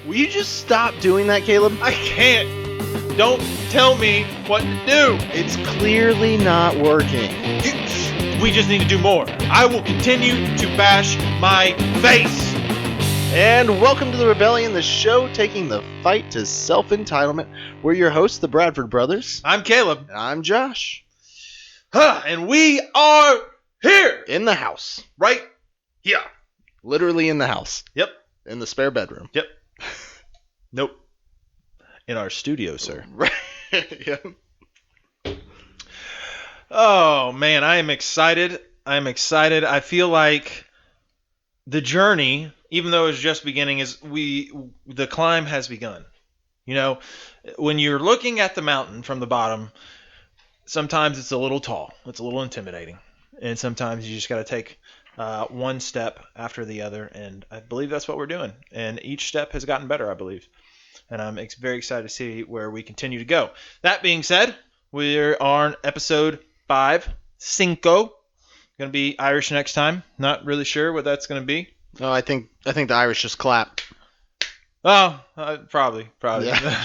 Will you just stop doing that, Caleb? I can't. Don't tell me what to do. It's clearly not working. We just need to do more. I will continue to bash my face. And welcome to The Rebellion, the show taking the fight to self-entitlement. We're your hosts, the Bradford Brothers. I'm Caleb. And I'm Josh. And we are here. In the house. Right here. Literally in the house. Yep. In the spare bedroom. Yep. Nope. In our studio, sir. Right. Yep. Oh, man, I am excited. I feel like the journey, even though it's just beginning, the climb has begun. You know, when you're looking at the mountain from the bottom, sometimes it's a little tall. It's a little intimidating. And sometimes you just got to take one step after the other. And I believe that's what we're doing. And each step has gotten better, I believe. And I'm very excited to see where we continue to go. That being said, we're on episode 5, Cinco. Going to be Irish next time. Not really sure what that's going to be. Oh, I think the Irish just clap. Oh, probably. Yeah.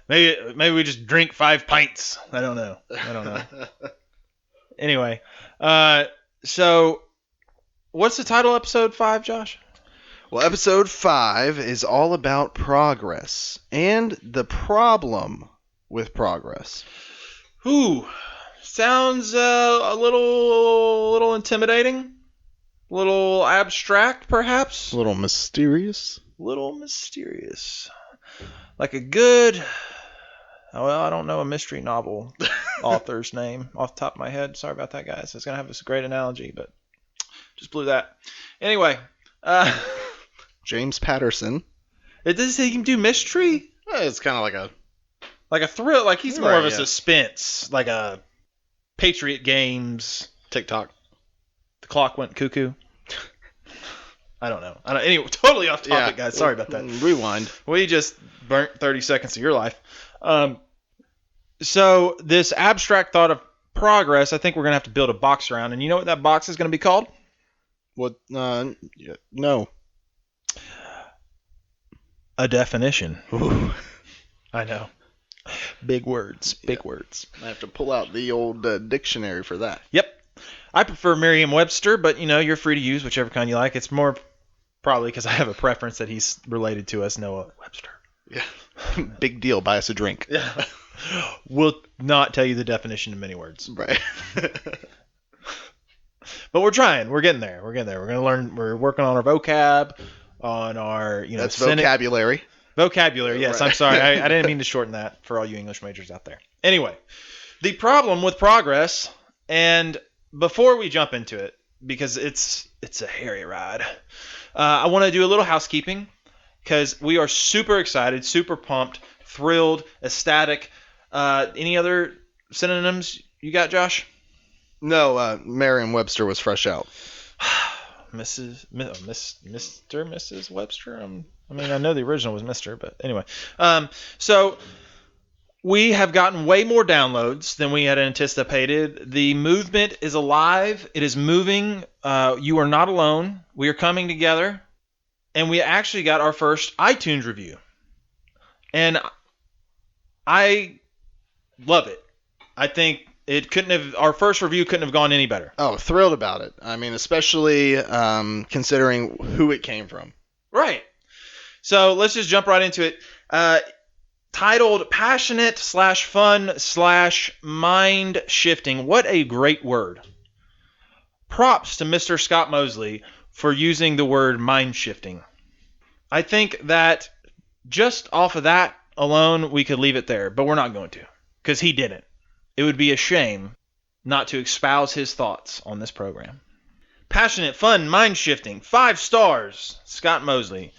Maybe we just drink 5 pints. I don't know. Anyway, so what's the title of episode 5, Josh? Well, episode 5 is all about progress and the problem with progress. Ooh, sounds a little intimidating, a little abstract, perhaps. A little mysterious. Like a good, I don't know a mystery novel author's name off the top of my head. Sorry about that, guys. I was going to have this great analogy, but just blew that. Anyway, James Patterson. It does say he can do mystery? It's kind of like a thrill. Like he's more of a yeah. suspense, like a Patriot Games. TikTok. The clock went cuckoo. I don't know. Anyway, totally off topic, guys. Sorry about that. Rewind. We just burnt 30 seconds of your life. So this abstract thought of progress, I think we're going to have to build a box around. And you know what that box is going to be called? What? No. A definition. Ooh. I know. Big words. I have to pull out the old dictionary for that. Yep. I prefer Merriam-Webster, but you're free to use whichever kind you like. It's more probably because I have a preference that he's related to us, Noah Webster. Yeah. Big deal. Buy us a drink. Yeah. We'll not tell you the definition in many words. Right. But we're trying. We're getting there. We're going to learn. We're working on our vocab, on our, That's vocabulary. Vocabulary, yes. Right. I'm sorry. I didn't mean to shorten that for all you English majors out there. Anyway, the problem with progress, and before we jump into it, because it's a hairy ride, I want to do a little housekeeping because we are super excited, super pumped, thrilled, ecstatic. Any other synonyms you got, Josh? No, Merriam-Webster was fresh out. Mrs. Webster? I know the original was Mr., but anyway. So we have gotten way more downloads than we had anticipated. The movement is alive. It is moving. You are not alone. We are coming together. And we actually got our first iTunes review. And I love it. I think our first review couldn't have gone any better. Oh, thrilled about it. I mean, especially considering who it came from. Right. So let's just jump right into it. Titled Passionate/Fun/Mind Shifting. What a great word. Props to Mr. Scott Mosley for using the word mind shifting. I think that just off of that alone, we could leave it there, but we're not going to because he didn't. It would be a shame not to espouse his thoughts on this program. Passionate, fun, mind-shifting. 5 stars. Scott Mosley.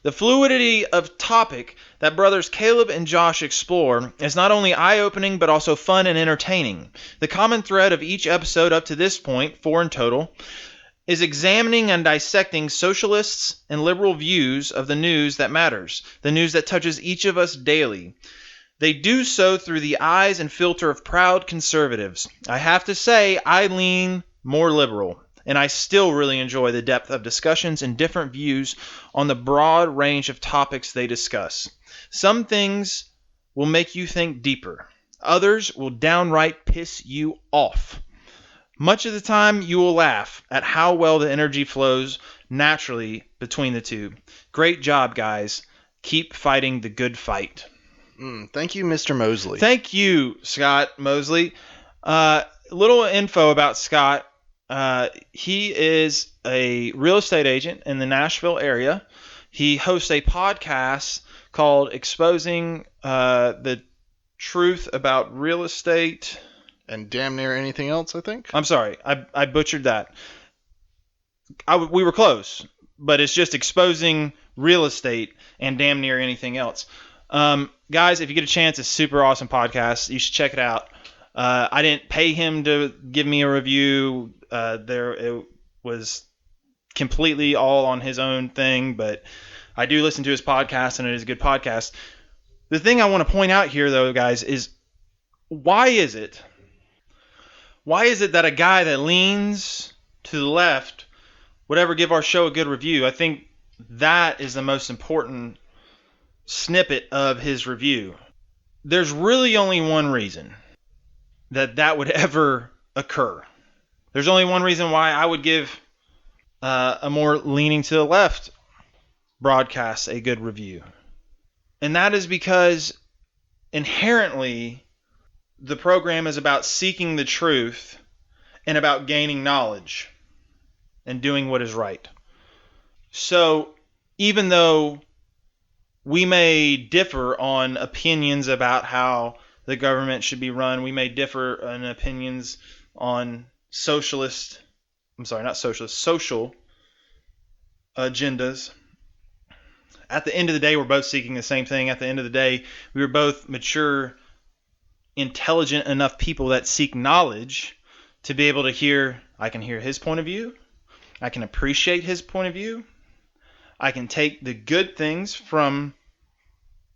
The fluidity of topic that brothers Caleb and Josh explore is not only eye-opening but also fun and entertaining. The common thread of each episode up to this point, 4 in total, is examining and dissecting socialists and liberal views of the news that matters, the news that touches each of us daily. They do so through the eyes and filter of proud conservatives. I have to say, I lean more liberal. and I still really enjoy the depth of discussions and different views on the broad range of topics they discuss. Some things will make you think deeper. Others will downright piss you off. Much of the time, you will laugh at how well the energy flows naturally between the two. Great job, guys. Keep fighting the good fight. Thank you, Mr. Mosley. Thank you, Scott Mosley. Little info about Scott. He is a real estate agent in the Nashville area. He hosts a podcast called Exposing the Truth About Real Estate. And damn near anything else, I think. I'm sorry, I butchered that. We were close, but it's just Exposing Real Estate and damn near anything else. Guys, if you get a chance, it's a super awesome podcast. You should check it out. I didn't pay him to give me a review. It was completely all on his own thing, but I do listen to his podcast, and it is a good podcast. The thing I want to point out here, though, guys, is why is it that a guy that leans to the left would ever give our show a good review? I think that is the most important snippet of his review. There's really only one reason that would ever occur. There's only one reason why I would give a more leaning to the left broadcast a good review. And that is because inherently the program is about seeking the truth and about gaining knowledge and doing what is right. So even though we may differ on opinions about how the government should be run, we may differ in opinions on social agendas. At the end of the day, we're both seeking the same thing. At the end of the day, we were both mature, intelligent enough people that seek knowledge to be able to hear. I can hear his point of view. I can appreciate his point of view. I can take the good things from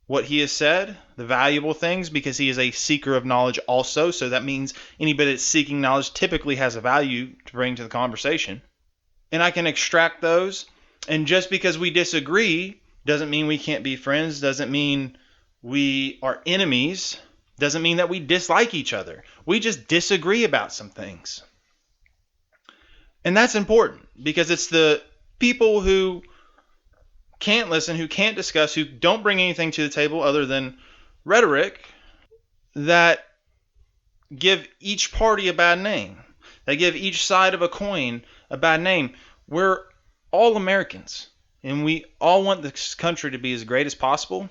what he has said, the valuable things, because he is a seeker of knowledge also. So that means anybody that's seeking knowledge typically has a value to bring to the conversation. And I can extract those. And just because we disagree doesn't mean we can't be friends, doesn't mean we are enemies, doesn't mean that we dislike each other. We just disagree about some things. And that's important because it's the people who can't listen, who can't discuss, who don't bring anything to the table other than rhetoric, that give each party a bad name. They give each side of a coin a bad name. We're all Americans, and we all want this country to be as great as possible.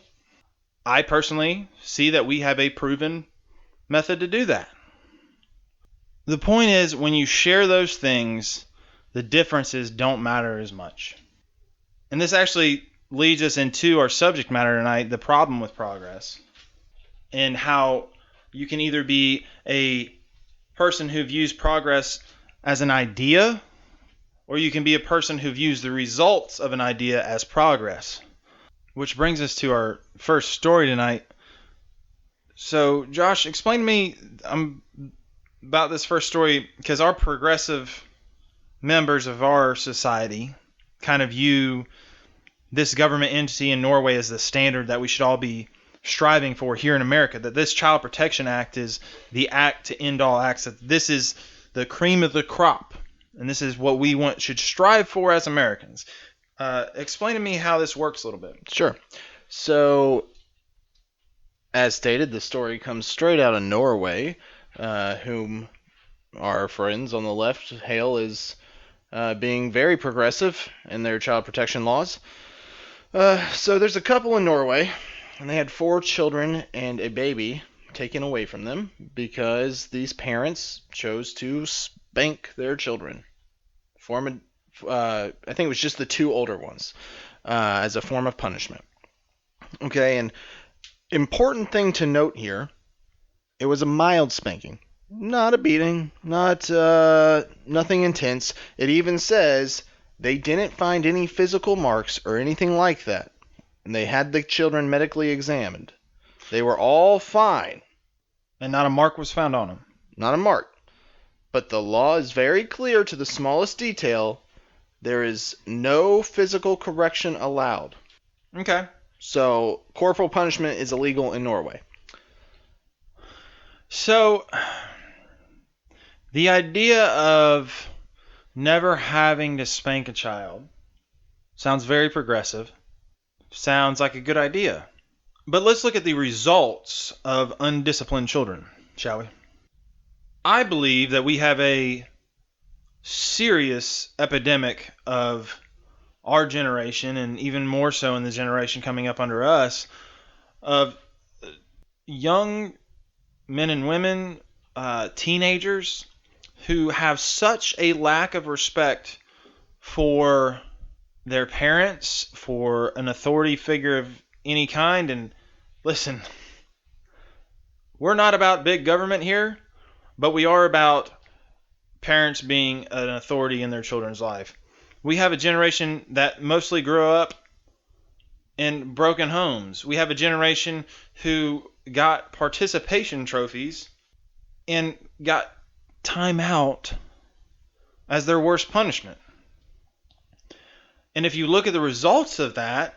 I personally see that we have a proven method to do that. The point is, when you share those things, the differences don't matter as much. And this actually leads us into our subject matter tonight, the problem with progress, and how you can either be a person who views progress as an idea, or you can be a person who views the results of an idea as progress. Which brings us to our first story tonight. So, Josh, explain to me about this first story, because our progressive members of our society kind of view this government entity in Norway as the standard that we should all be striving for here in America, that this Child Protection Act is the act to end all acts, that this is the cream of the crop, and this is what we should strive for as Americans. Explain to me how this works a little bit. Sure. So, as stated, the story comes straight out of Norway, whom our friends on the left hail as being very progressive in their child protection laws. So there's a couple in Norway, and they had 4 children and a baby taken away from them because these parents chose to spank their children. I think it was just the 2 older ones, as a form of punishment. Okay, and important thing to note here, it was a mild spanking. Not a beating, nothing intense. It even says they didn't find any physical marks or anything like that. And they had the children medically examined. They were all fine. And not a mark was found on them. Not a mark. but the law is very clear to the smallest detail. There is no physical correction allowed. Okay. So corporal punishment is illegal in Norway. So the idea of never having to spank a child sounds very progressive. Sounds like a good idea. But let's look at the results of undisciplined children, shall we? I believe that we have a serious epidemic of our generation, and even more so in the generation coming up under us, of young men and women, teenagers, who have such a lack of respect for their parents, for an authority figure of any kind. And listen, we're not about big government here, but we are about parents being an authority in their children's life. We have a generation that mostly grew up in broken homes. We have a generation who got participation trophies and got time out as their worst punishment. And if you look at the results of that,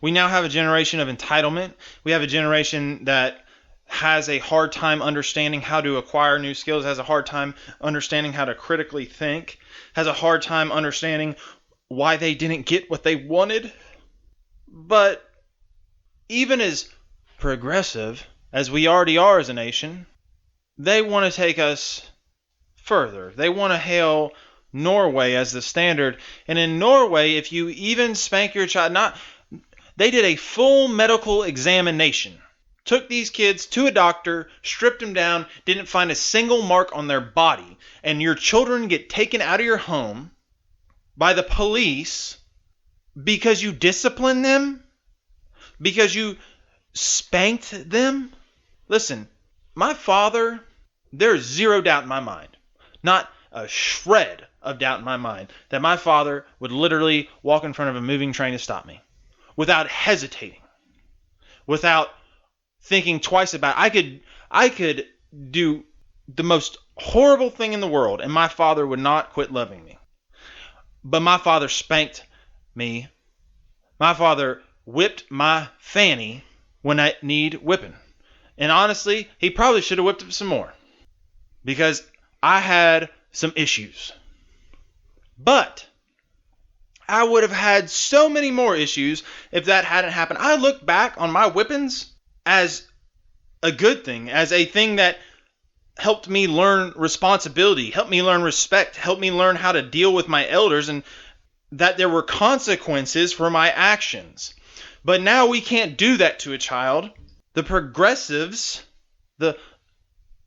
we now have a generation of entitlement. We have a generation that has a hard time understanding how to acquire new skills, has a hard time understanding how to critically think, has a hard time understanding why they didn't get what they wanted. But even as progressive as we already are as a nation, they want to take us further. They want to hail Norway as the standard. And in Norway, if you even spank your child, they did a full medical examination. Took these kids to a doctor, stripped them down, didn't find a single mark on their body. And your children get taken out of your home by the police because you disciplined them? Because you spanked them? Listen, my father, there's zero doubt in my mind, not a shred of doubt in my mind, that my father would literally walk in front of a moving train to stop me without hesitating, without thinking twice about it. I could do the most horrible thing in the world, and my father would not quit loving me. But my father spanked me. My father whipped my fanny when I need whipping. And honestly, he probably should have whipped it some more, because I had some issues. But I would have had so many more issues if that hadn't happened. I look back on my whippings as a good thing, as a thing that helped me learn responsibility, helped me learn respect, helped me learn how to deal with my elders, and that there were consequences for my actions. But now we can't do that to a child. The progressives, the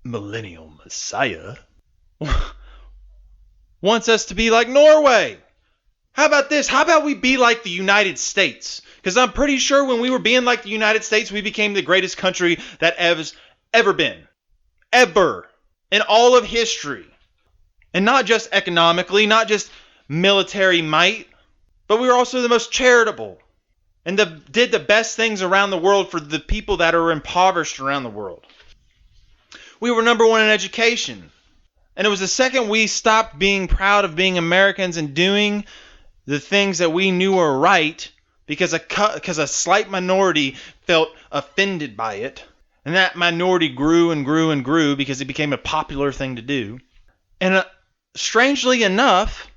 millennial messiah, wants us to be like Norway. How about this? How about we be like the United States? Because I'm pretty sure when we were being like the United States, we became the greatest country that has ever been. Ever. In all of history. And not just economically, not just military might, but we were also the most charitable. And did the best things around the world for the people that are impoverished around the world. We were number one in education. And it was the second we stopped being proud of being Americans and doing the things that we knew were right, because a slight minority felt offended by it. And that minority grew and grew and grew because it became a popular thing to do. And strangely enough,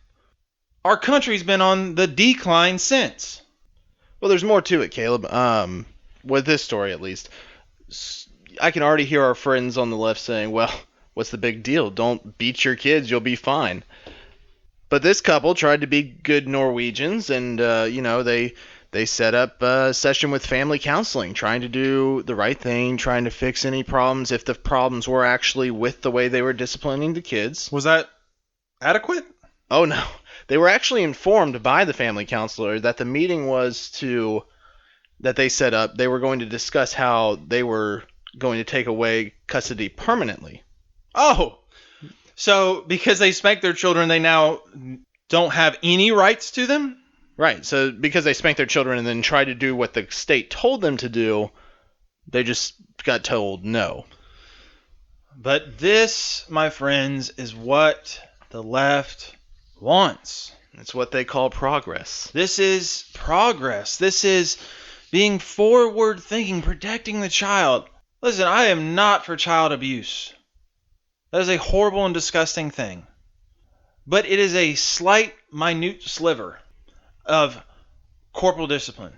our country's been on the decline since. Well, there's more to it, Caleb. With this story, at least. I can already hear our friends on the left saying, well, what's the big deal? Don't beat your kids, you'll be fine. But this couple tried to be good Norwegians, and, they set up a session with family counseling, trying to do the right thing, trying to fix any problems, if the problems were actually with the way they were disciplining the kids. Was that adequate? Oh, no. They were actually informed by the family counselor that the meeting that they set up, they were going to discuss how they were going to take away custody permanently. Oh, so because they spanked their children, they now don't have any rights to them? Right. So because they spanked their children and then tried to do what the state told them to do, they just got told no. But this, my friends, is what the left wants. It's what they call progress. This is progress. This is being forward thinking, protecting the child. Listen, I am not for child abuse. That is a horrible and disgusting thing. But it is a slight, minute sliver of corporal discipline.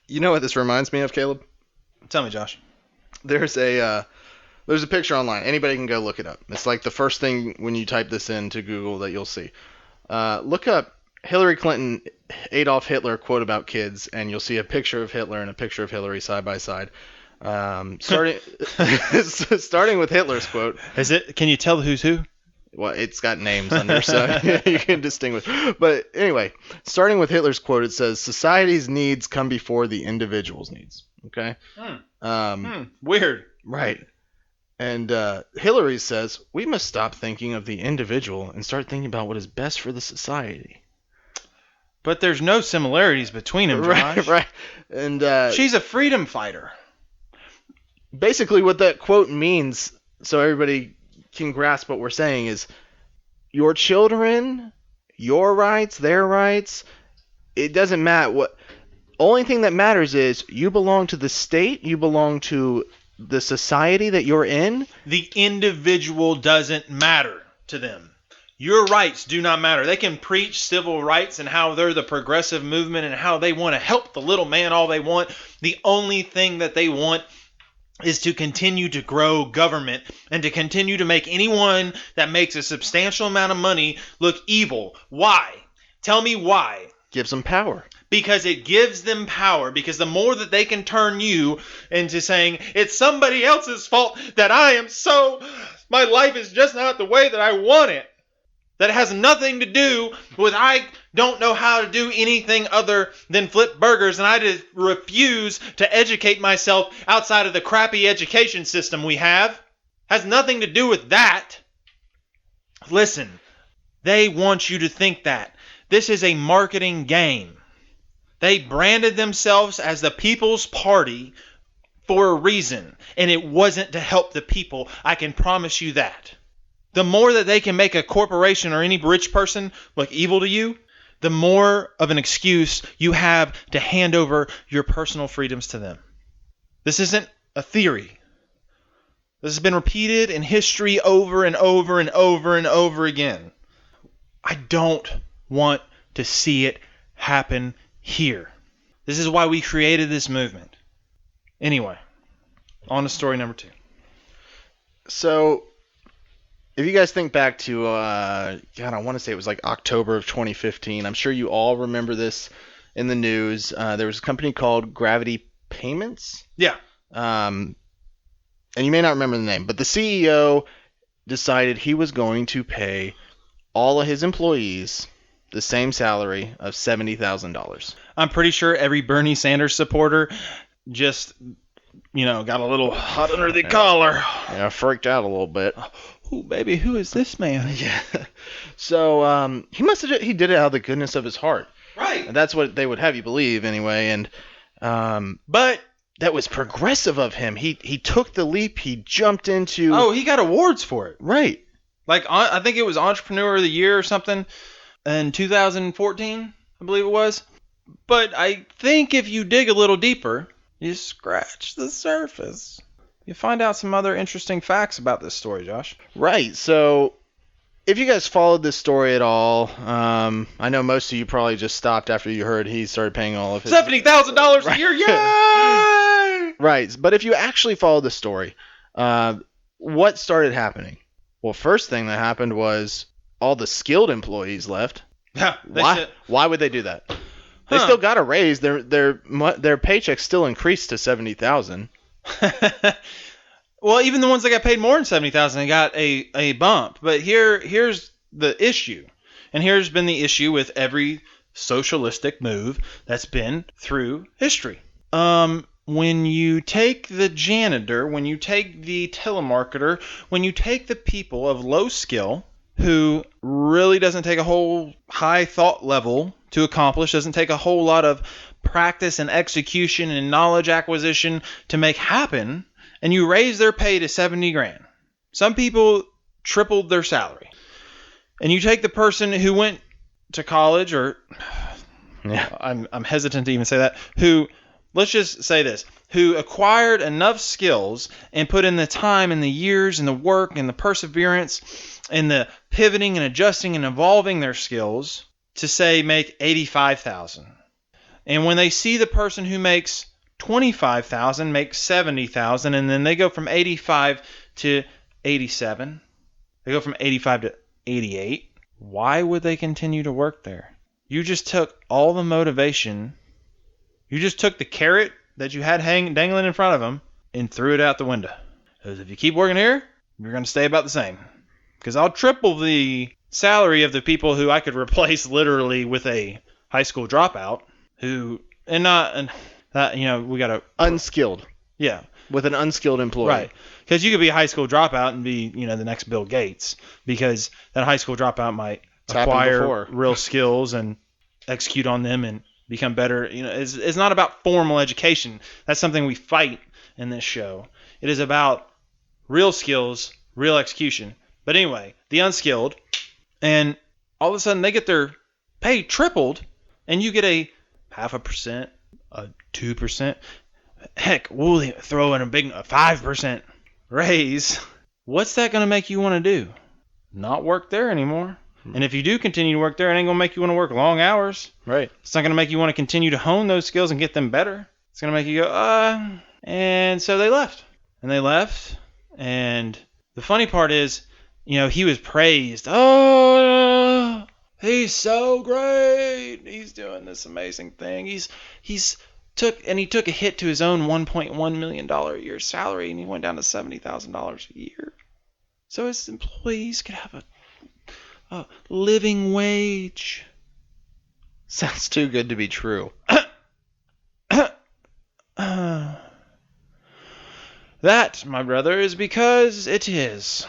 You know what this reminds me of, Caleb? Tell me, Josh. There's a picture online. Anybody can go look it up. It's like the first thing when you type this into Google that you'll see. Look up Hillary Clinton, Adolf Hitler quote about kids, and you'll see a picture of Hitler and a picture of Hillary side by side. Starting with Hitler's quote. Can you tell who's who? Well, it's got names under, so you can distinguish. But anyway, starting with Hitler's quote, it says, "Society's needs come before the individual's needs." Okay? Weird. Right. And Hillary says, "We must stop thinking of the individual and start thinking about what is best for the society." But there's no similarities between them, Josh. Right. And she's a freedom fighter. Basically, what that quote means, so everybody can grasp what we're saying, is your children, your rights, their rights, it doesn't matter. What only thing that matters is you belong to the state, you belong to the society that you're in. The individual doesn't matter to them. Your rights do not matter. They can preach civil rights and how they're the progressive movement and how they want to help the little man all they want. The only thing that they want is to continue to grow government and to continue to make anyone that makes a substantial amount of money look evil. Why? Tell me why. Gives them power. Because it gives them power. Because the more that they can turn you into saying, it's somebody else's fault that my life is just not the way that I want it. That has nothing to do with I don't know how to do anything other than flip burgers, and I just refuse to educate myself outside of the crappy education system we have. Has nothing to do with that. Listen, they want you to think that. This is a marketing game. They branded themselves as the People's Party for a reason, and it wasn't to help the people. I can promise you that. The more that they can make a corporation or any rich person look evil to you, the more of an excuse you have to hand over your personal freedoms to them. This isn't a theory. This has been repeated in history over and over and over and over again. I don't want to see it happen here. This is why we created this movement. Anyway, on to story number 2. So, if you guys think back to, I want to say it was like October of 2015. I'm sure you all remember this in the news. There was a company called Gravity Payments. Yeah. And you may not remember the name, but the CEO decided he was going to pay all of his employees the same salary of $70,000. I'm pretty sure every Bernie Sanders supporter just, got a little hot under the collar. Yeah, freaked out a little bit. Oh, baby, who is this man? Yeah. So he did it out of the goodness of his heart. Right. And that's what they would have you believe anyway. And but that was progressive of him. He took the leap. He jumped into. Oh, he got awards for it. Right. Like I think it was Entrepreneur of the Year or something in 2014, I believe it was. But I think if you dig a little deeper, you scratch the surface, you find out some other interesting facts about this story, Josh. Right. So, if you guys followed this story at all, I know most of you probably just stopped after you heard he started paying all of his $70,000 a year. Yay! Right. But if you actually followed the story, what started happening? Well, first thing that happened was all the skilled employees left. Yeah. Why would they do that? They still got a raise. Their paycheck still increased to $70,000. Well, even the ones that got paid more than $70,000 got a bump. But here's the issue, and here's been the issue with every socialistic move that's been through history. When you take the janitor, when you take the telemarketer, when you take the people of low skill who really doesn't take a whole high thought level to accomplish, doesn't take a whole lot of practice and execution and knowledge acquisition to make happen, and you raise their pay to $70,000. Some people tripled their salary. And you take the person who went to college, or Yeah. I'm hesitant to even say that, who, let's just say this, who acquired enough skills and put in the time and the years and the work and the perseverance and the pivoting and adjusting and evolving their skills to, say, make $85,000. And when they see the person who makes $25,000 make $70,000, and then they go from 85 to 87, they go from 85 to 88, why would they continue to work there? You just took all the motivation, you just took the carrot that you had dangling in front of them and threw it out the window. Because if you keep working here, you're going to stay about the same. Because I'll triple the salary of the people who I could replace literally with a high school dropout who, we got to... Unskilled. Yeah. With an unskilled employee. Right. Because you could be a high school dropout and be, the next Bill Gates. Because that high school dropout might acquire real skills and execute on them and become better. It's not about formal education. That's something we fight in this show. It is about real skills, real execution. But anyway, the unskilled, and all of a sudden they get their pay tripled, and you get a 0.5%, a 2%. Heck, we'll throw in a 5% raise. What's that going to make you want to do? Not work there anymore. And if you do continue to work there, it ain't going to make you want to work long hours. Right. It's not going to make you want to continue to hone those skills and get them better. It's going to make you go, And so they left. And the funny part is, he was praised. Oh, he's so great. He's doing this amazing thing. He took a hit to his own $1.1 million a year salary, and he went down to $70,000 a year. So his employees could have a living wage. Sounds too good to be true. That, my brother, is because it is.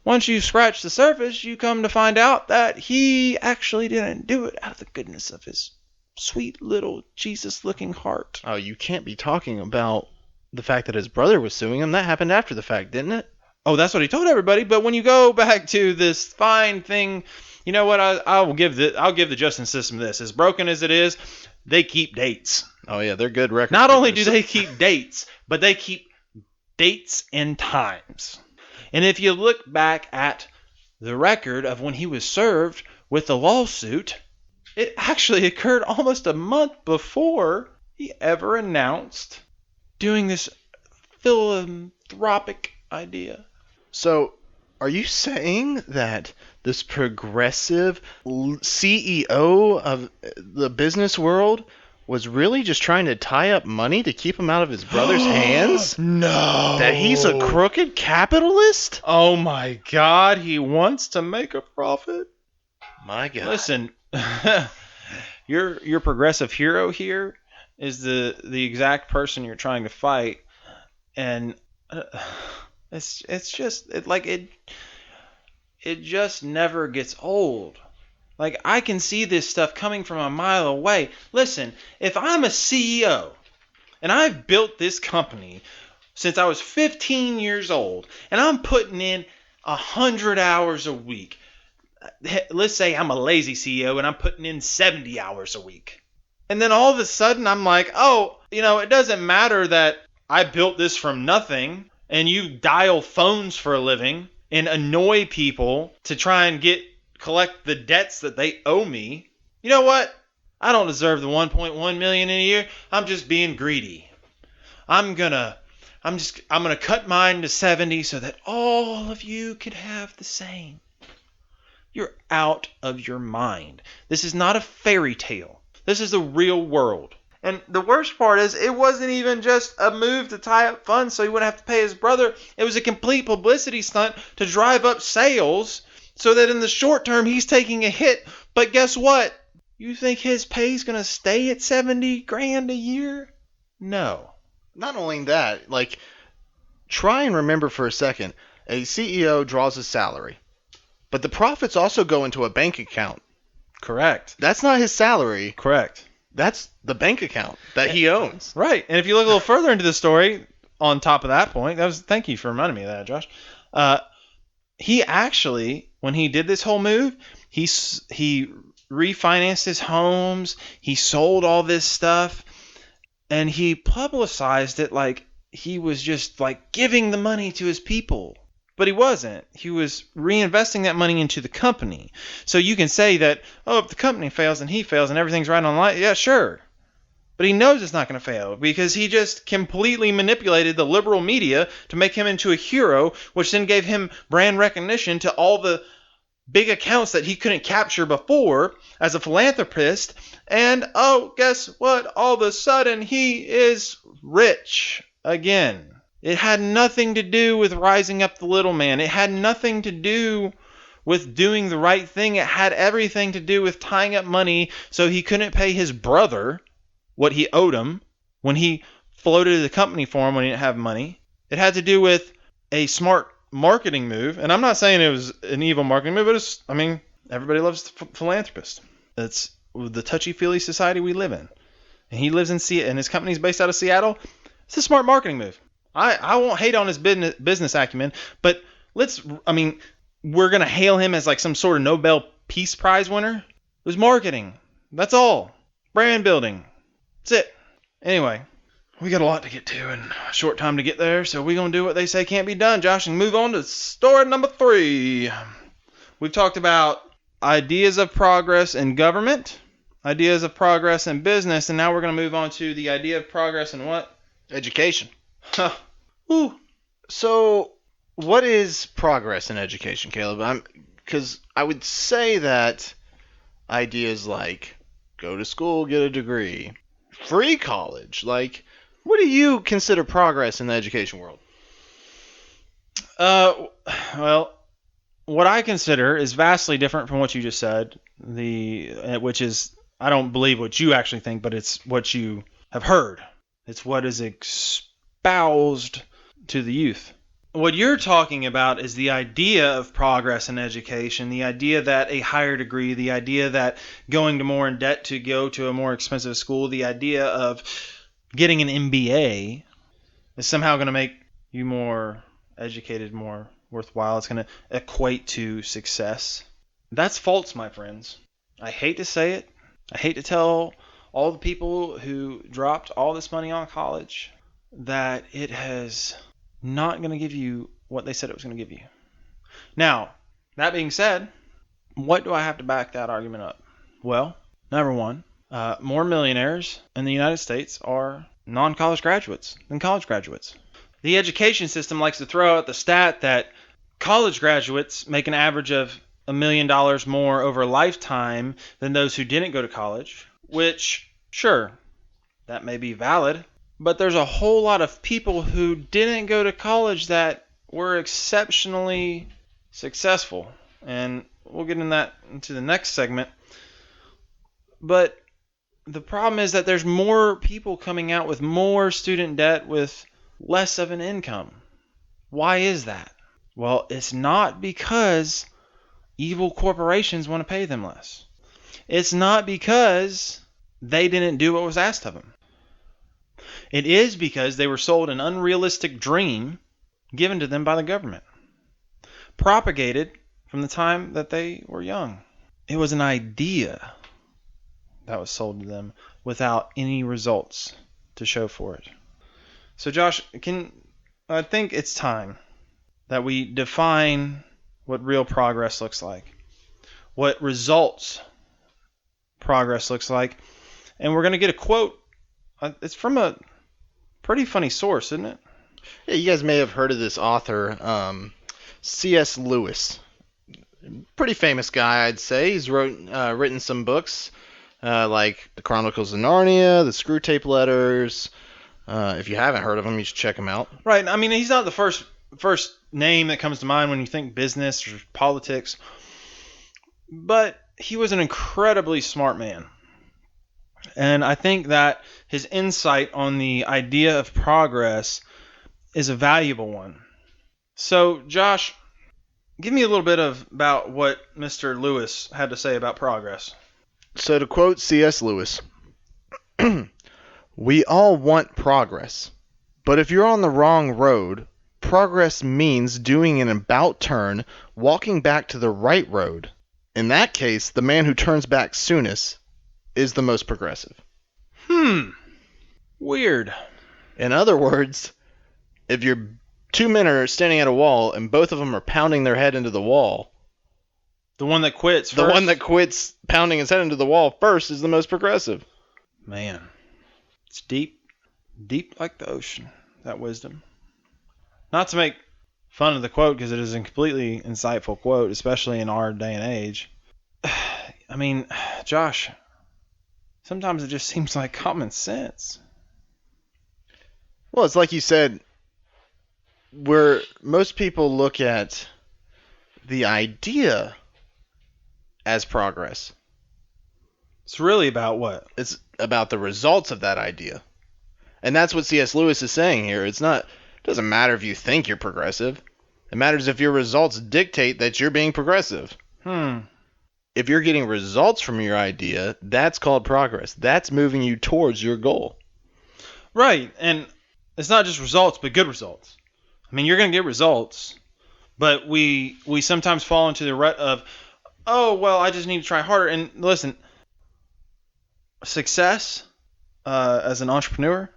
Once you scratch the surface, you come to find out that he actually didn't do it out of the goodness of his sweet little Jesus-looking heart. Oh, you can't be talking about the fact that his brother was suing him. That happened after the fact, didn't it? Oh, that's what he told everybody. But when you go back to this fine thing, you know what? I'll give the justice system this. As broken as it is, they keep dates. Oh yeah, they're good records. Not only do they keep dates, but they keep dates and times. And if you look back at the record of when he was served with the lawsuit, it actually occurred almost a month before he ever announced doing this philanthropic idea. So, are you saying that this progressive CEO of the business world was really just trying to tie up money to keep him out of his brother's hands? No. That he's a crooked capitalist? Oh my God, he wants to make a profit? My God. Listen, your progressive hero here is the exact person you're trying to fight, and it's just it just never gets old. Like, I can see this stuff coming from a mile away. Listen, if I'm a CEO and I've built this company since I was 15 years old and I'm putting in 100 hours a week, let's say I'm a lazy CEO and I'm putting in 70 hours a week. And then all of a sudden I'm like, it doesn't matter that I built this from nothing and you dial phones for a living and annoy people to try and collect the debts that they owe me. You know what? I don't deserve the $1.1 million in a year. I'm just being greedy. I'm gonna cut mine to 70 so that all of you could have the same. You're out of your mind. This is not a fairy tale. This is the real world. And the worst part is, it wasn't even just a move to tie up funds so he wouldn't have to pay his brother. It was a complete publicity stunt to drive up sales so that in the short term he's taking a hit. But guess what? You think his pay's going to stay at $70,000 a year? No. Not only that, try and remember for a second, a CEO draws his salary, but the profits also go into a bank account. Correct. That's not his salary. Correct. That's the bank account that he owns. Right. And if you look a little further into the story, on top of that point, thank you for reminding me of that, Josh. He actually, when he did this whole move, he refinanced his homes, he sold all this stuff, and he publicized it like he was just like giving the money to his people. But he wasn't. He was reinvesting that money into the company. So you can say that, oh, if the company fails and he fails and everything's right online, yeah, sure. But he knows it's not going to fail because he just completely manipulated the liberal media to make him into a hero, which then gave him brand recognition to all the big accounts that he couldn't capture before as a philanthropist. And, oh, guess what? All of a sudden, he is rich again. It had nothing to do with rising up the little man. It had nothing to do with doing the right thing. It had everything to do with tying up money so he couldn't pay his brother what he owed him when he floated the company for him when he didn't have money. It had to do with a smart marketing move. And I'm not saying it was an evil marketing move, but everybody loves philanthropists. It's the touchy-feely society we live in. And he lives in Seattle, and his company's based out of Seattle. It's a smart marketing move. I won't hate on his business acumen, but we're going to hail him as like some sort of Nobel Peace Prize winner. It was marketing. That's all. Brand building. That's it. Anyway, we got a lot to get to and a short time to get there, so we're going to do what they say can't be done, Josh, and move on to story number 3. We've talked about ideas of progress in government, ideas of progress in business, and now we're going to move on to the idea of progress in what? Education. Ooh. So, what is progress in education, Caleb? Because I would say that ideas like go to school, get a degree, free college, like, what do you consider progress in the education world? Well, what I consider is vastly different from what you just said, which is, I don't believe what you actually think, but it's what you have heard. It's what is espoused to the youth. What you're talking about is the idea of progress in education, the idea that a higher degree, the idea that going to more in debt to go to a more expensive school, the idea of getting an MBA is somehow going to make you more educated, more worthwhile. It's going to equate to success. That's false, my friends. I hate to say it. I hate to tell all the people who dropped all this money on college that it has not going to give you what they said it was going to give you. Now, that being said, what do I have to back that argument up? Well, number one, more millionaires in the United States are non-college graduates than college graduates. The education system likes to throw out the stat that college graduates make an average of $1 million more over a lifetime than those who didn't go to college, which, sure, that may be valid, but there's a whole lot of people who didn't go to college that were exceptionally successful. And we'll get into the next segment. But the problem is that there's more people coming out with more student debt with less of an income. Why is that? Well, it's not because evil corporations want to pay them less. It's not because they didn't do what was asked of them. It is because they were sold an unrealistic dream given to them by the government, propagated from the time that they were young. It was an idea that was sold to them without any results to show for it. So Josh, I think it's time that we define what real progress looks like, what results progress looks like, and we're going to get a quote. It's from a pretty funny source, isn't it? Yeah, you guys may have heard of this author, C.S. Lewis. Pretty famous guy, I'd say. He's written some books like The Chronicles of Narnia, The Screwtape Letters. If you haven't heard of him, you should check him out. Right. I mean, he's not the first name that comes to mind when you think business or politics, but he was an incredibly smart man. And I think that his insight on the idea of progress is a valuable one. So, Josh, give me a little bit about what Mr. Lewis had to say about progress. So to quote C.S. Lewis, we all want progress, but if you're on the wrong road, progress means doing an about turn, walking back to the right road. In that case, the man who turns back soonest is the most progressive. Weird. In other words, if two men are standing at a wall and both of them are pounding their head into the wall, The one that quits the first? one that quits pounding his head into the wall first is the most progressive. Man, it's deep, deep like the ocean, that wisdom. Not to make fun of the quote, because it is a completely insightful quote, especially in our day and age. I mean, Josh, sometimes it just seems like common sense. Well, it's like you said, where most people look at the idea as progress. It's really about what? It's about the results of that idea. And that's what C.S. Lewis is saying here. It doesn't matter if you think you're progressive. It matters if your results dictate that you're being progressive. If you're getting results from your idea, that's called progress. That's moving you towards your goal. Right, and it's not just results, but good results. I mean, you're going to get results, but we sometimes fall into the rut of, oh, well, I just need to try harder. And listen, success as an entrepreneur,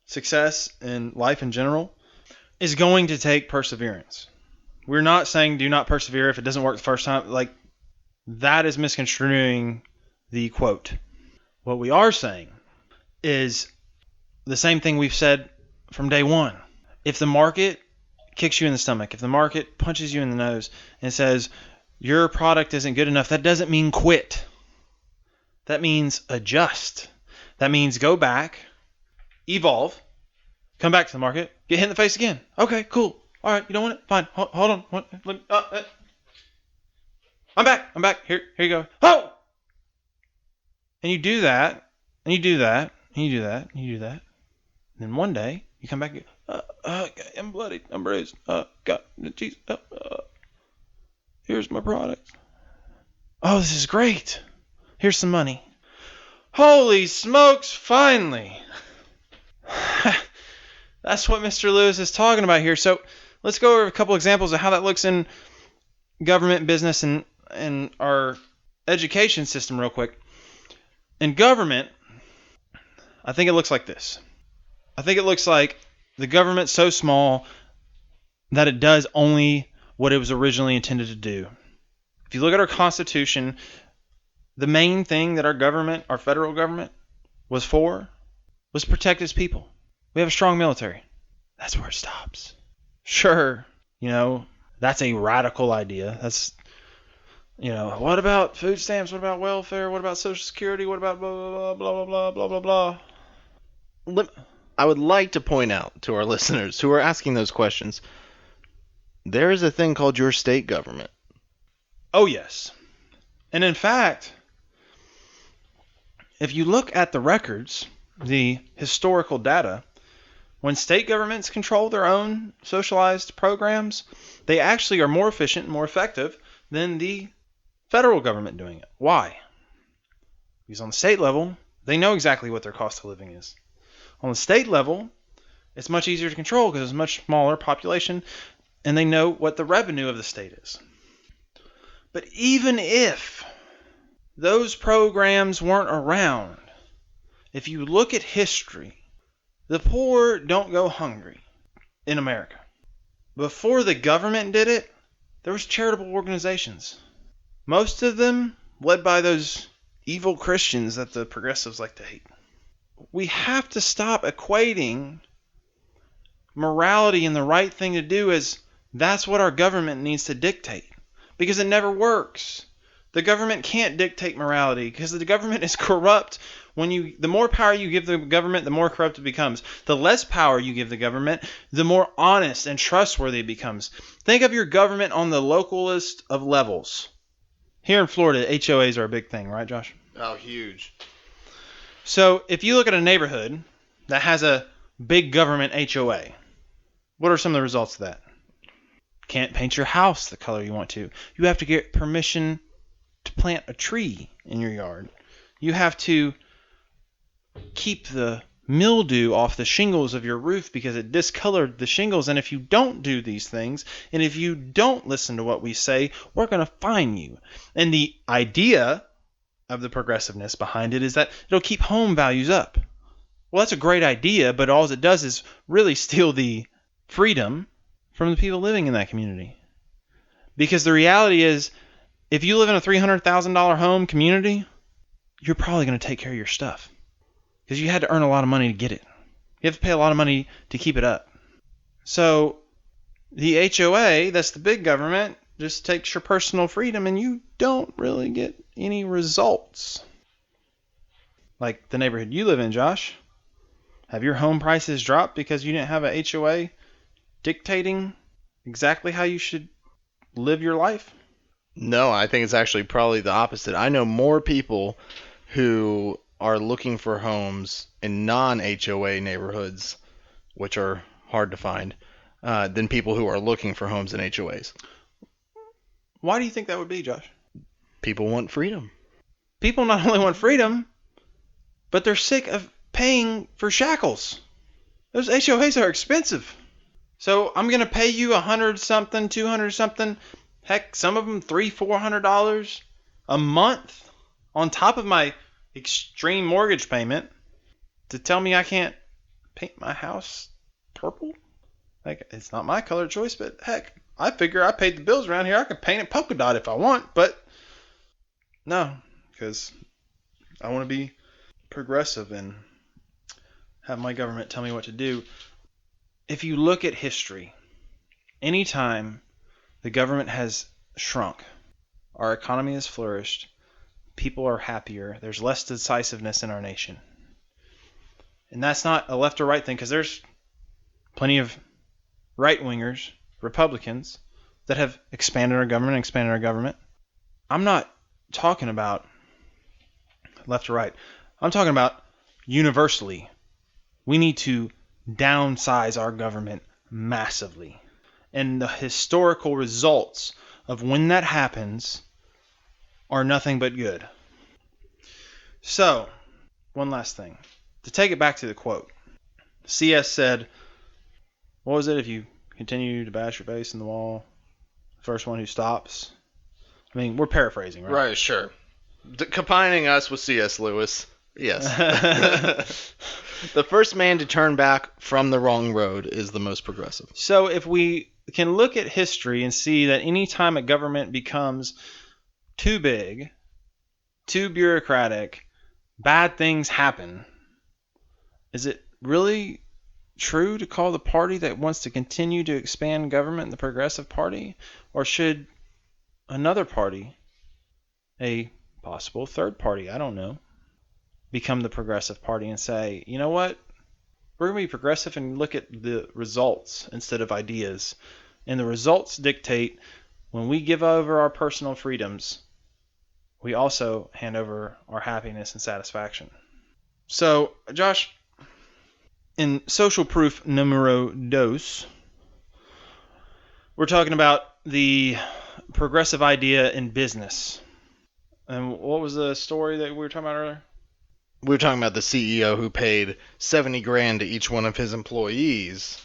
success in life in general, is going to take perseverance. We're not saying do not persevere if it doesn't work the first time. Like, that is misconstruing the quote. What we are saying is the same thing we've said from day one. If the market kicks you in the stomach, if the market punches you in the nose and says your product isn't good enough, that doesn't mean quit. That means adjust. That means go back, evolve, come back to the market, get hit in the face again. Okay, cool. All right, you don't want it? Fine. Hold on. I'm back. Here you go. Oh! And you do that, and you do that, and you do that, and you do that. And then one day, you come back and I'm bloody. I'm bruised. God, geez. Here's my product. Oh, this is great. Here's some money. Holy smokes, finally. That's what Mr. Lewis is talking about here. So let's go over a couple examples of how that looks in government, business, and our education system real quick. In government, I think it looks like this. I think it looks like the government's so small that it does only what it was originally intended to do. If you look at our Constitution, the main thing that our government, our federal government, was to protect its people. We have a strong military. That's where it stops. Sure, that's a radical idea. That's, what about food stamps? What about welfare? What about Social Security? What about blah, blah, blah, blah, blah, blah, blah, blah. I would like to point out to our listeners who are asking those questions, there is a thing called your state government. Oh, yes. And in fact, if you look at the records, the historical data, when state governments control their own socialized programs, they actually are more efficient and more effective than the federal government doing it. Why? Because on the state level, they know exactly what their cost of living is. On the state level, it's much easier to control because it's a much smaller population, and they know what the revenue of the state is. But even if those programs weren't around, if you look at history, the poor don't go hungry in America. Before the government did it, there was charitable organizations. Most of them led by those evil Christians that the progressives like to hate. We have to stop equating morality and the right thing to do as that's what our government needs to dictate. Because it never works. The government can't dictate morality because the government is corrupt. The more power you give the government, the more corrupt it becomes. The less power you give the government, the more honest and trustworthy it becomes. Think of your government on the localist of levels. Here in Florida, HOAs are a big thing, right, Josh? Oh, huge. So if you look at a neighborhood that has a big government HOA, what are some of the results of that? Can't paint your house the color you want to. You have to get permission to plant a tree in your yard. You have to keep the mildew off the shingles of your roof because it discolored the shingles. And if you don't do these things, and if you don't listen to what we say, we're going to fine you. And the idea of the progressiveness behind it is that it'll keep home values up. Well, that's a great idea, but all it does is really steal the freedom from the people living in that community. Because the reality is, if you live in a $300,000 home community, you're probably going to take care of your stuff. Because you had to earn a lot of money to get it. You have to pay a lot of money to keep it up. So the HOA, that's the big government, just takes your personal freedom and you don't really get any results. Like the neighborhood you live in, Josh. Have your home prices dropped because you didn't have a HOA dictating exactly how you should live your life? No, I think it's actually probably the opposite. I know more people who are looking for homes in non-HOA neighborhoods, which are hard to find, than people who are looking for homes in HOAs. Why do you think that would be, Josh? People want freedom. People not only want freedom, but they're sick of paying for shackles. Those HOAs are expensive. So I'm going to pay you $100-something, $200-something, heck, some of them $300-$400 a month on top of my extreme mortgage payment to tell me I can't paint my house purple? Like, it's not my color choice, but heck, I figure I paid the bills around here. I could paint it polka dot if I want, but no, because I want to be progressive and have my government tell me what to do. If you look at history, anytime the government has shrunk, our economy has flourished, people are happier, there's less decisiveness in our nation. And that's not a left or right thing, because there's plenty of right-wingers, Republicans, that have expanded our government. I'm not talking about left or right. I'm talking about universally. We need to downsize our government massively. And the historical results of when that happens are nothing but good. So, one last thing. To take it back to the quote, C.S. said, what was it? If you continue to bash your face in the wall, the first one who stops. I mean, we're paraphrasing, right? Right, sure. Combining us with C.S. Lewis, yes. The first man to turn back from the wrong road is the most progressive. So if we can look at history and see that any time a government becomes too big, too bureaucratic, bad things happen, is it really true to call the party that wants to continue to expand government the Progressive Party? Or should another party, a possible third party, I don't know, become the Progressive Party and say, you know what, we're going to be progressive and look at the results instead of ideas. And the results dictate when we give over our personal freedoms, we also hand over our happiness and satisfaction. So, Josh, in social proof numero dos, we're talking about the progressive idea in business. And what was the story that we were talking about earlier? We were talking about the CEO who paid $70,000 to each one of his employees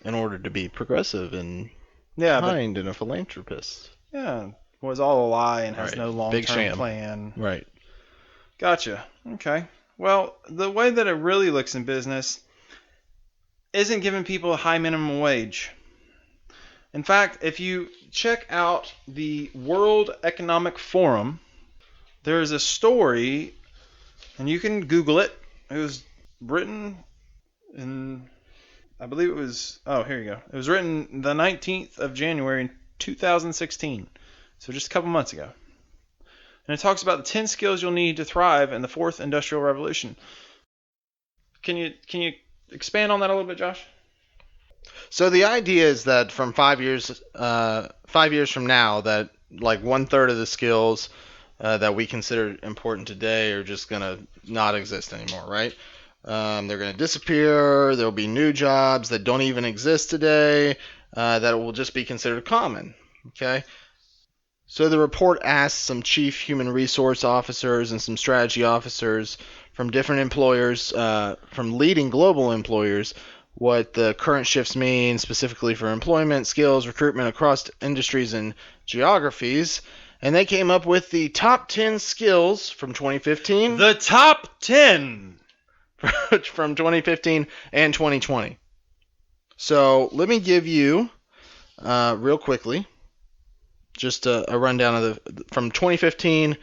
in order to be progressive and kind and a philanthropist. Yeah, was all a lie and has Right. no Big long-term sham. plan. Right. Gotcha. Okay. Well, the way that it really looks in business isn't giving people a high minimum wage. In fact, if you check out the World Economic Forum, there is a story, and you can Google it. It was written in, I believe it was, here you go. It was written the 19th of January in 2016, so just a couple months ago. And it talks about the 10 skills you'll need to thrive in the fourth industrial revolution. Can you expand on that a little bit, Josh? So the idea is that from 5 years from now, that like 1/3 of the skills that we consider important today are just gonna not exist anymore, right? They're gonna disappear. There'll be new jobs that don't even exist today that will just be considered common. Okay. So the report asked some chief human resource officers and some strategy officers from different employers, from leading global employers, what the current shifts mean specifically for employment, skills, recruitment across industries and geographies. And they came up with the top 10 skills from 2015. The top 10! From 2015 and 2020. So let me give you, real quickly, just a rundown of from 2015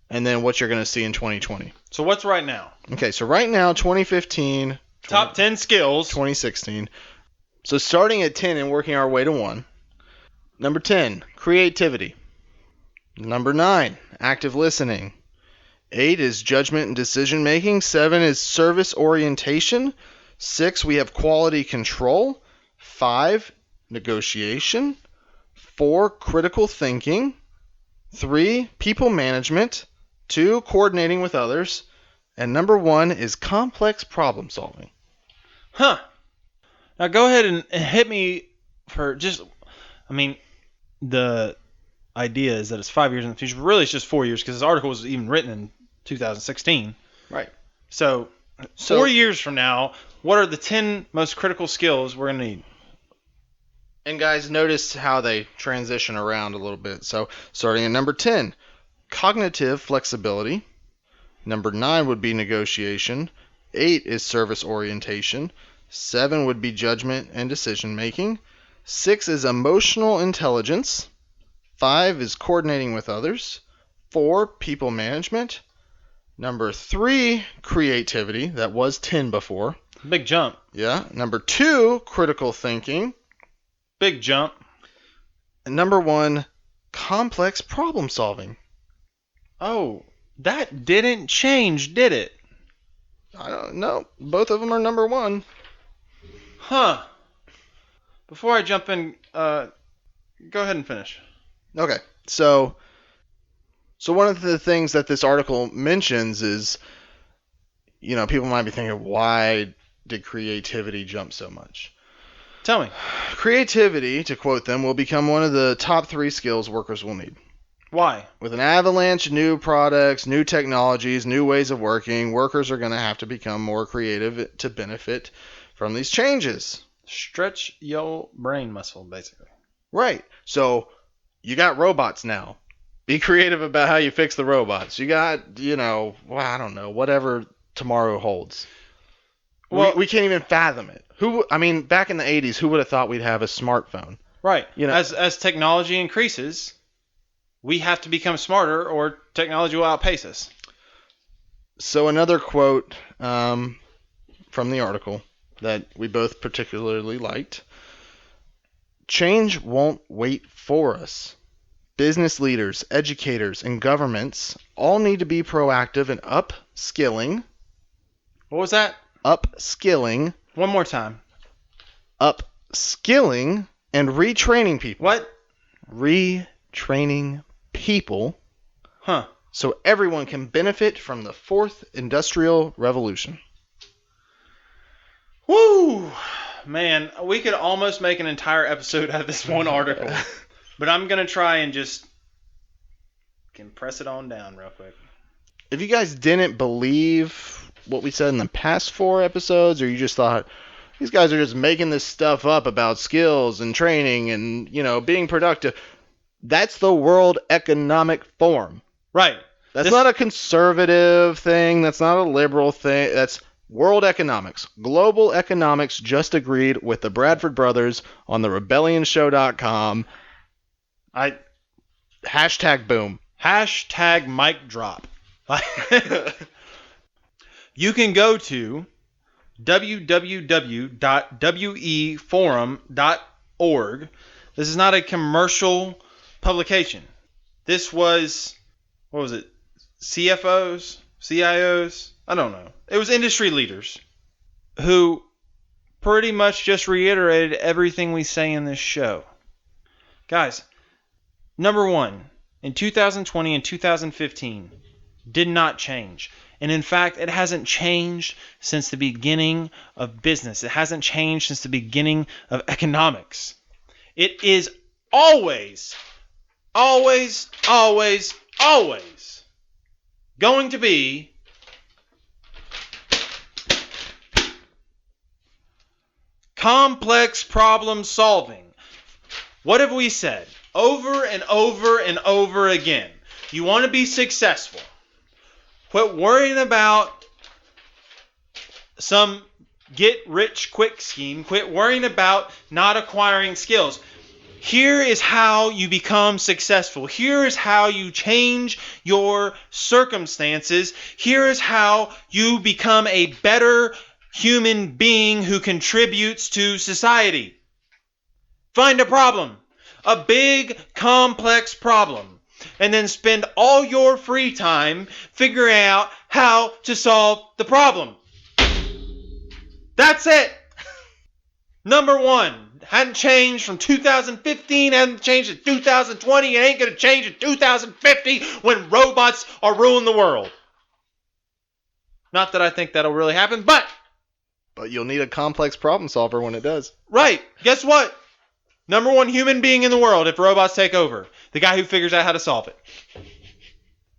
and then what you're going to see in 2020. So what's right now? Okay, so right now, 2015. Top 10 skills. 2016. So starting at 10 and working our way to 1. Number 10, creativity. Number 9, active listening. 8 is judgment and decision making. 7 is service orientation. 6, we have quality control. 5, negotiation. 4, critical thinking. 3, people management. 2, coordinating with others. And number 1 is complex problem solving. Huh. Now go ahead and hit me for just, the idea is that it's 5 years in the future, but really it's just 4 years because this article was even written in 2016. Right. So 4 years from now, what are the 10 most critical skills we're going to need? And guys, notice how they transition around a little bit. So starting at number 10, cognitive flexibility. Number 9 would be negotiation. 8 is service orientation. 7 would be judgment and decision making. 6 is emotional intelligence. 5 is coordinating with others. 4, people management. Number 3, creativity. That was 10 before. Big jump. Yeah. Number 2, critical thinking. Big jump. And number 1, complex problem solving. Oh, that didn't change, did it? I don't know. Both of them are number 1. Huh. Before I jump in, go ahead and finish. Okay. So one of the things that this article mentions is, people might be thinking, why did creativity jump so much? Tell me. Creativity, to quote them, will become one of the top 3 skills workers will need. Why? With an avalanche of new products, new technologies, new ways of working, workers are going to have to become more creative to benefit from these changes. Stretch your brain muscle, basically. Right. So you got robots now. Be creative about how you fix the robots. You got, I don't know, whatever tomorrow holds. Well, we can't even fathom it. Back in the 80s, who would have thought we'd have a smartphone? Right. As technology increases, we have to become smarter or technology will outpace us. So another quote from the article that we both particularly liked. Change won't wait for us. Business leaders, educators, and governments all need to be proactive in upskilling. What was that? Upskilling. One more time. Upskilling and retraining people. What? Retraining people. Huh. So everyone can benefit from the 4th Industrial Revolution. Woo! Man, we could almost make an entire episode out of this one article. But I'm going to try and just compress it on down real quick. If you guys didn't believe what we said in the past 4 episodes, or you just thought, these guys are just making this stuff up about skills and training and, being productive, that's the World Economic Forum. Right. That's not a conservative thing. That's not a liberal thing. That's World Economics. Global Economics just agreed with the Bradford brothers on the rebellionshow.com. Hashtag boom. Hashtag mic drop. You can go to www.weforum.org. This is not a commercial publication. This was, what was it? CFOs? CIOs? I don't know. It was industry leaders who pretty much just reiterated everything we say in this show. Guys, number 1, in 2020 and 2015 did not change. And in fact, it hasn't changed since the beginning of business. It hasn't changed since the beginning of economics. It is always, always, always, always going to be Complex problem solving. What have we said over and over and over again? You want to be successful. Quit worrying about some get-rich-quick scheme. Quit worrying about not acquiring skills. Here is how you become successful. Here is how you change your circumstances. Here is how you become a better human being who contributes to society. Find a problem, a big, complex problem, and then spend all your free time figuring out how to solve the problem. That's it. Number one, hadn't changed from 2015, hadn't changed in 2020, and ain't going to change in 2050 when robots are ruling the world. Not that I think that'll really happen, but you'll need a complex problem solver when it does. Right. Guess what? Number one human being in the world if robots take over. The guy who figures out how to solve it.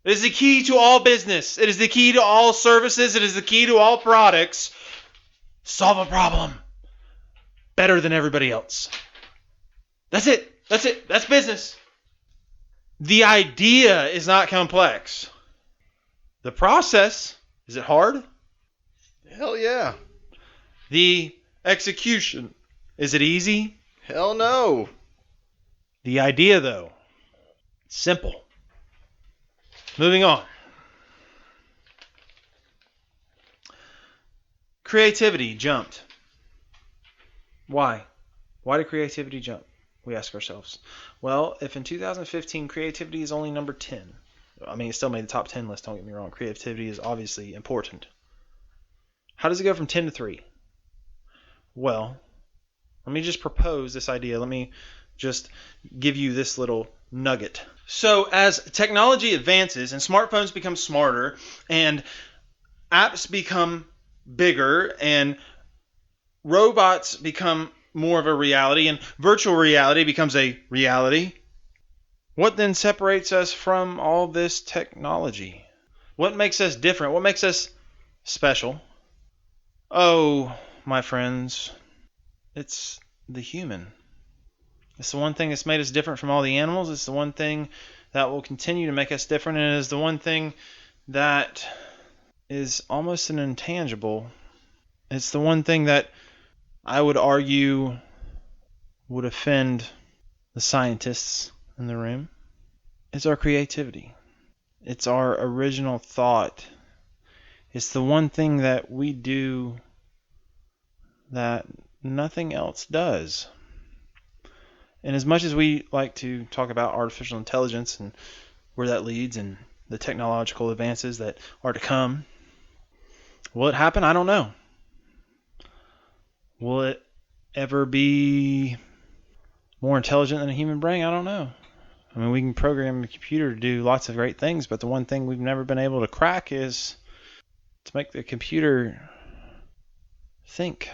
It is the key to all business. It is the key to all services. It is the key to all products. Solve a problem better than everybody else. That's it. That's it. That's business. The idea is not complex. The process, is it hard? Hell yeah. The execution, is it easy? Hell no. The idea, though, simple. Moving on. Creativity jumped. Why? Why did creativity jump? We ask ourselves. Well, if in 2015 creativity is only number 10, I mean, it still made the top 10 list, don't get me wrong. Creativity is obviously important. How does it go from 10 to 3? Well, let me just propose this idea. Let me just give you this little nugget. So as technology advances and smartphones become smarter and apps become bigger and robots become more of a reality and virtual reality becomes a reality, what then separates us from all this technology? What makes us different? What makes us special? Oh, my friends, it's the human. It's the one thing that's made us different from all the animals. It's the one thing that will continue to make us different, and it is the one thing that is almost an intangible. It's the one thing that I would argue would offend the scientists in the room. It's our creativity. It's our original thought. It's the one thing that we do that nothing else does. And as much as we like to talk about artificial intelligence and where that leads and the technological advances that are to come, will it happen? I don't know. Will it ever be more intelligent than a human brain? I don't know. I mean, we can program a computer to do lots of great things, but the one thing we've never been able to crack is to make the computer think.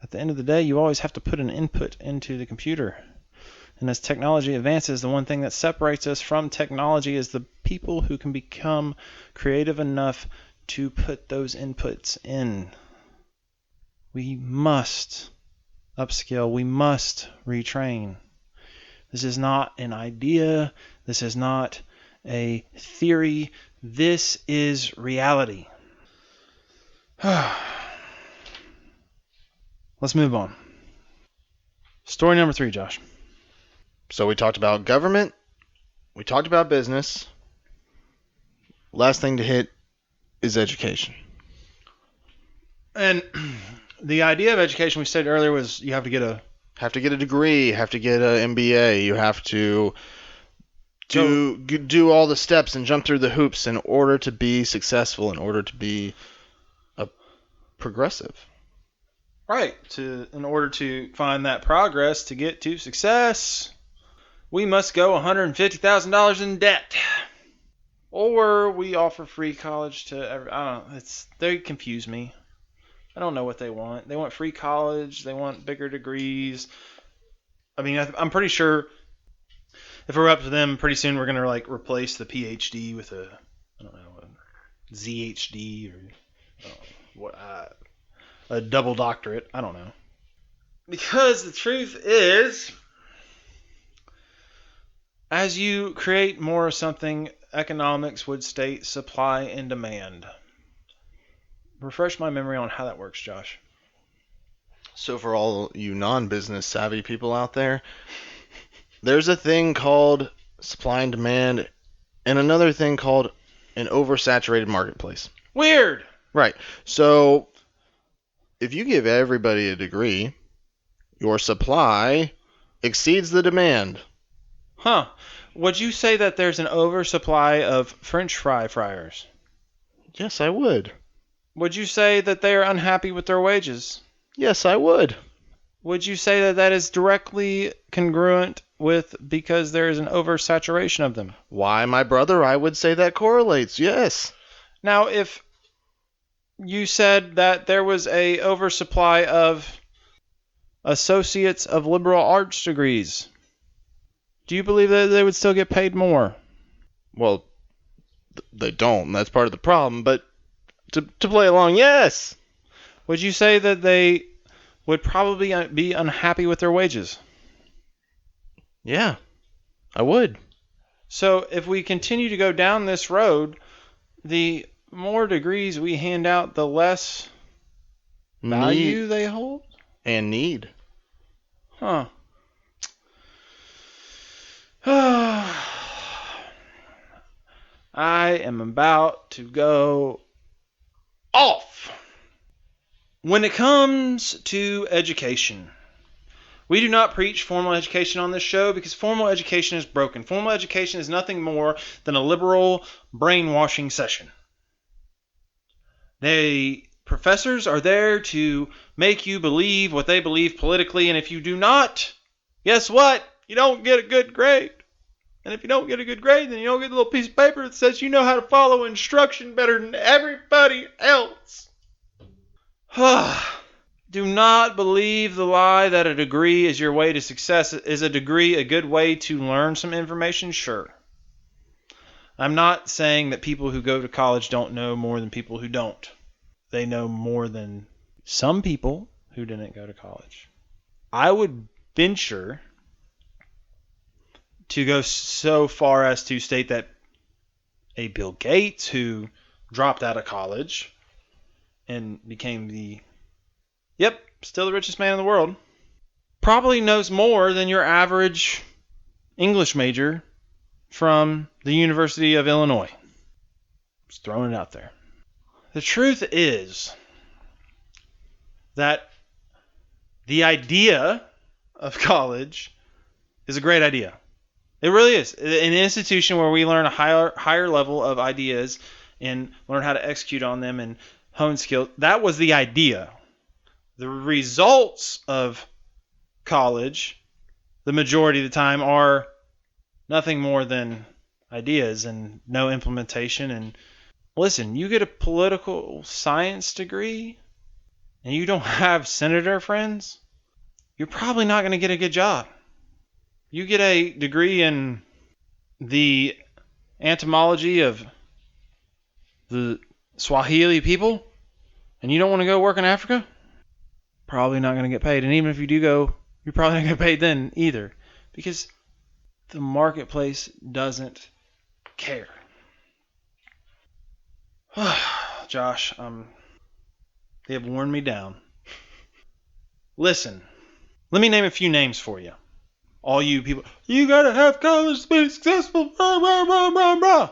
At the end of the day, you always have to put an input into the computer. And as technology advances, the one thing that separates us from technology is the people who can become creative enough to put those inputs in. We must upskill. We must retrain. This is not an idea. This is not a theory. This is reality. Let's move on. Story number 3, Josh. So we talked about government. We talked about business. Last thing to hit is education. And the idea of education we said earlier was you have to get a degree, have to get an MBA, you have to do all the steps and jump through the hoops in order to be successful, in order to be a progressive. Right. In order to find that progress, to get to success, we must go $150,000 in debt. Or we offer free college to I don't know. They confuse me. I don't know what they want. They want free college. They want bigger degrees. I mean, I'm pretty sure if we're up to them, pretty soon we're gonna replace the PhD with a ZHD or a double doctorate. I don't know. Because the truth is, as you create more of something, economics would state supply and demand. Refresh my memory on how that works, Josh. So for all you non-business savvy people out there, there's a thing called supply and demand and another thing called an oversaturated marketplace. Weird. Right. So if you give everybody a degree, your supply exceeds the demand. Huh. Would you say that there's an oversupply of French fry fryers? Yes, I would. Would you say that they are unhappy with their wages? Yes, I would. Would you say that that is directly congruent with because there is an oversaturation of them? Why, my brother, I would say that correlates. Yes. Now, if you said that there was a oversupply of associates of liberal arts degrees, do you believe that they would still get paid more? Well, they don't, and that's part of the problem, but to play along, yes. Would you say that they would probably be unhappy with their wages? Yeah, I would. So if we continue to go down this road, the more degrees we hand out, the less value they hold? And need. Huh. I am about to go off. When it comes to education, we do not preach formal education on this show because formal education is broken. Formal education is nothing more than a liberal brainwashing session. Professors are there to make you believe what they believe politically, and if you do not, guess what? You don't get a good grade. And if you don't get a good grade, then you don't get a little piece of paper that says you know how to follow instruction better than everybody else. Do not believe the lie that a degree is your way to success. Is a degree a good way to learn some information? Sure. I'm not saying that people who go to college don't know more than people who don't. They know more than some people who didn't go to college. I would venture to go so far as to state that a Bill Gates who dropped out of college and became still the richest man in the world, probably knows more than your average English major from the University of Illinois. Just throwing it out there. The truth is that the idea of college is a great idea. It really is. An institution where we learn a higher level of ideas and learn how to execute on them and hone skills. That was the idea. The results of college, the majority of the time, are nothing more than ideas and no implementation. And listen, you get a political science degree and you don't have senator friends, you're probably not going to get a good job. You get a degree in the entomology of the Swahili people and you don't want to go work in Africa, probably not going to get paid. And even if you do go, you're probably not going to get paid then either, because the marketplace doesn't care. Josh, they have worn me down. Listen, let me name a few names for you. All you people, you gotta have college to be successful. Rah, rah, rah, rah, rah.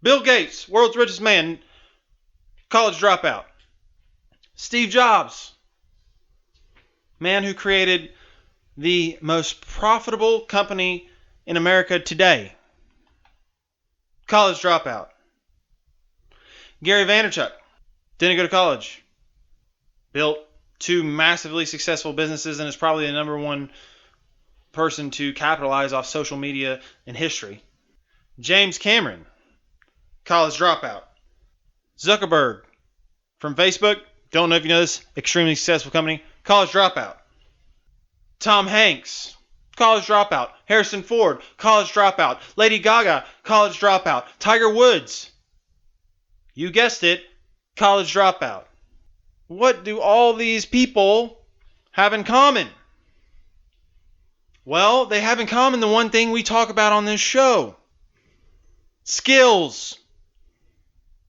Bill Gates, world's richest man, college dropout. Steve Jobs, man who created the most profitable company in America today, college dropout. Gary Vaynerchuk, didn't go to college, built 2 massively successful businesses, and is probably the number one person to capitalize off social media in history. James Cameron, college dropout. Zuckerberg from Facebook, don't know if you know this, extremely successful company, college dropout. Tom Hanks, college dropout. Harrison Ford, college dropout. Lady Gaga, college dropout. Tiger Woods, you guessed it, college dropout. What do all these people have in common? Well, they have in common the one thing we talk about on this show. Skills.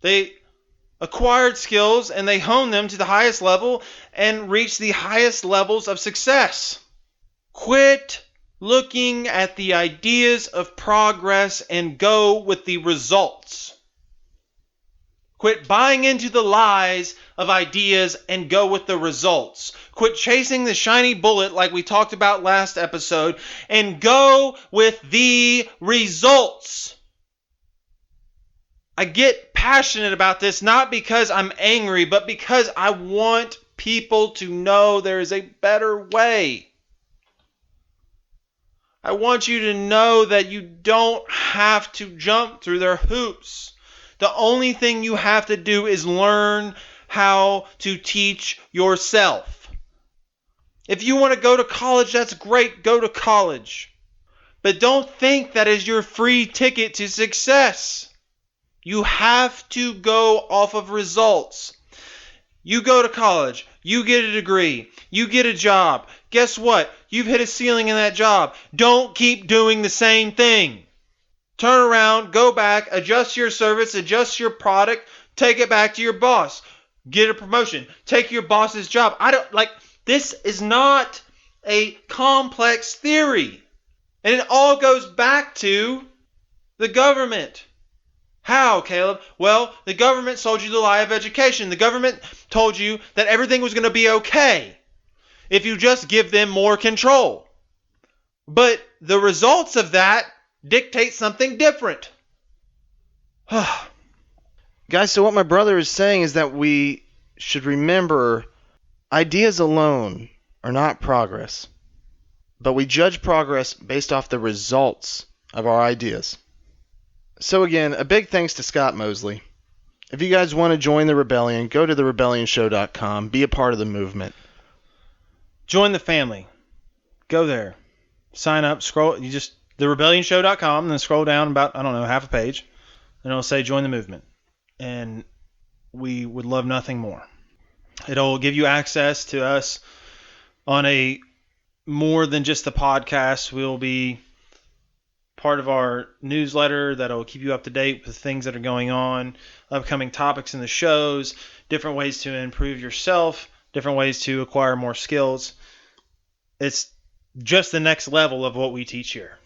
They acquired skills and they honed them to the highest level and reached the highest levels of success. Quit looking at the ideas of progress and go with the results. Quit buying into the lies of ideas and go with the results. Quit chasing the shiny bullet like we talked about last episode and go with the results. I get passionate about this not because I'm angry, but because I want people to know there is a better way. I want you to know that you don't have to jump through their hoops. The only thing you have to do is learn how to teach yourself. If you want to go to college, that's great. Go to college. But don't think that is your free ticket to success. You have to go off of results. You go to college. You get a degree. You get a job. Guess what? You've hit a ceiling in that job. Don't keep doing the same thing. Turn around, go back, adjust your service, adjust your product, take it back to your boss. Get a promotion. Take your boss's job. This is not a complex theory. And it all goes back to the government. How, Caleb? Well, the government sold you the lie of education. The government told you that everything was going to be okay if you just give them more control. But the results of that dictate something different. Guys, so what my brother is saying is that we should remember ideas alone are not progress, but we judge progress based off the results of our ideas. So again, a big thanks to Scott Mosley. If you guys want to join the rebellion, go to therebellionshow.com, be a part of the movement. Join the family. Go there. Sign up, scroll, therebellionshow.com, and then scroll down about, half a page, and it'll say join the movement. And we would love nothing more. It'll give you access to us on a more than just the podcast. We'll be part of our newsletter that'll keep you up to date with things that are going on, upcoming topics in the shows, different ways to improve yourself, different ways to acquire more skills. It's just the next level of what we teach here.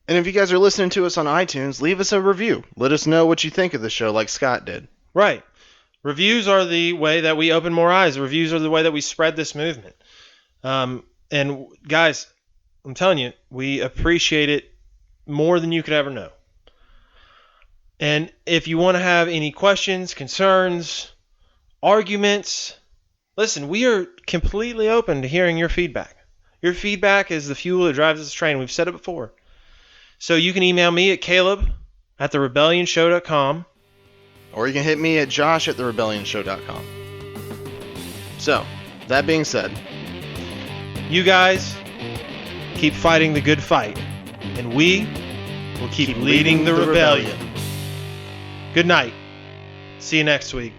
And if you guys are listening to us on iTunes, leave us a review. Let us know what you think of the show like Scott did. Right. Reviews are the way that we open more eyes. Reviews are the way that we spread this movement. And guys, I'm telling you, we appreciate it more than you could ever know. And if you want to have any questions, concerns, arguments, listen, we are completely open to hearing your feedback. Your feedback is the fuel that drives this train. We've said it before. So you can email me at caleb@therebellionshow.com. Or you can hit me at josh@therebellionshow.com. So, that being said, you guys keep fighting the good fight, and we will keep leading the rebellion. Good night. See you next week.